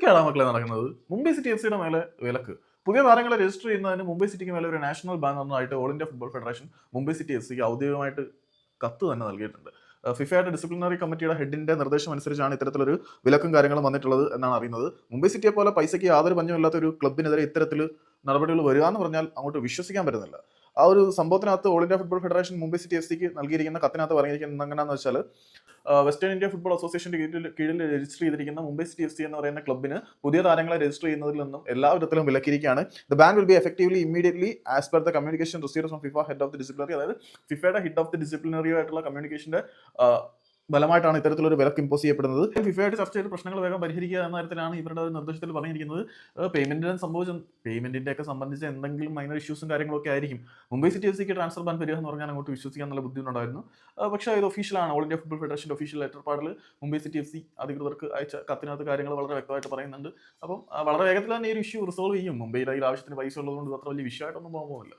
എന്തൊക്കെയാണ് മക്കളെ നടക്കുന്നത്? മുംബൈ സിറ്റി എഫ് സിയുടെ മേലെ വിലക്ക്. പുതിയ താരങ്ങളെ രജിസ്റ്റർ ചെയ്യുന്നതിന് മുംബൈ സിറ്റിക്ക് മേലെ ഒരു നാഷണൽ ബാൻ ഒന്നായിട്ട് all India football federation Mumbai city F സിക്ക് ഔദ്യോഗികമായിട്ട് കത്ത് തന്നെ നൽകിയിട്ടുണ്ട്. ഫിഫയുടെ ഡിസിപ്ലിനറി കമ്മിറ്റിയുടെ ഹെഡിന്റെ നിർദ്ദേശം അനുസരിച്ചാണ് ഇത്തരത്തിലൊരു വിലക്കും കാര്യങ്ങളും വന്നിട്ടുള്ളത് എന്നാണ് അറിയുന്നത്. മുംബൈ സിറ്റിയെ പോലെ പൈസയ്ക്ക് യാതൊരു പഞ്ഞമില്ലാത്ത ഒരു ക്ലബിനെതിരെ ഇത്തരത്തിൽ നടപടികൾ വരിക എന്ന് പറഞ്ഞാൽ അങ്ങോട്ട് വിശ്വസിക്കാൻ പറ്റുന്നില്ല. ആ ഒരു സംഭവത്തിനകത്ത് all India football federation Mumbai city F സിക്ക് നൽകിയിരിക്കുന്ന കത്തിനകത്ത് പറഞ്ഞിരിക്കുന്നത് എങ്ങനെയാണെന്ന് വെച്ചാൽ, വെസ്റ്റേൺ ഇന്ത്യ ഫുട്ബോൾ അസോസിയേഷന്റെ കീഴിൽ രജിസ്റ്റർ ചെയ്തിരിക്കുന്ന മുംബൈ സിറ്റി എഫ് സി എന്ന് പറയുന്ന ക്ലബിന് പുതിയ താരങ്ങളെ രജിസ്റ്റർ ചെയ്യുന്നതിൽ നിന്നും എല്ലാ വിധത്തിലും വിലക്കിയിരിക്കുകയാണ്. The ban will be effectively immediately as per the communication received from FIFA head of the disciplinary. അതായത് ഫിഫയുടെ ഹെഡ് ഓഫ് ദി ഡിസിപ്ലിനറി ആയിട്ടുള്ള കമ്മ്യൂണിക്കേഷന്റെ ബലമായിട്ടാണ് ഇത്തരത്തിലൊരു വിലക്ക് ഇമ്പോസ് ചെയ്യപ്പെടുന്നത്. ഫിഫയായിട്ട് ചർച്ച ചെയ്ത് പ്രശ്നങ്ങൾ വേഗം പരിഹരിക്കുക എന്ന തരത്തിലാണ് ഇവരുടെ ഒരു നിർദ്ദേശത്തിൽ പറഞ്ഞിരിക്കുന്നത്. പേയ്മെന്റിന്റെ ഒക്കെ സംബന്ധിച്ച എന്തെങ്കിലും മൈനർ ഇഷ്യൂസും കാര്യങ്ങളൊക്കെ ആയിരിക്കും. മുംബൈ സിറ്റി എഫ് സിക്ക് ട്രാൻസ്ഫർ ബാൻ വരിക എന്ന് പറഞ്ഞാൽ അങ്ങോട്ട് വിശ്വസിക്കാൻ നല്ല ബുദ്ധിമുട്ടുണ്ടായിരുന്നു. പക്ഷേ ഇത് ഒഫീഷ്യലാണ്. ഓൾ ഇന്ത്യ ഫുട്ബോൾ ഫെഡറേഷന്റെ ഒഫീഷ്യൽ ലെറ്റർ പാഡിൽ മുംബൈ സിറ്റി എഫ് സി അധികൃതർക്ക് അയച്ച കത്തിനകത്ത് കാര്യങ്ങൾ വളരെ വ്യക്തമായിട്ട് പറയുന്നുണ്ട്. അപ്പം വളരെ വേഗത്തിൽ തന്നെ ഈ ഒരു ഇഷ്യൂ റിസോൾവ് ചെയ്യും. മുംബൈയിൽ ഈ ആവശ്യത്തിന് പൈസ ഉള്ളതുകൊണ്ട് അത്ര വലിയ വിഷയമായിട്ടൊന്നും പോകാൻ പോകുന്നില്ല.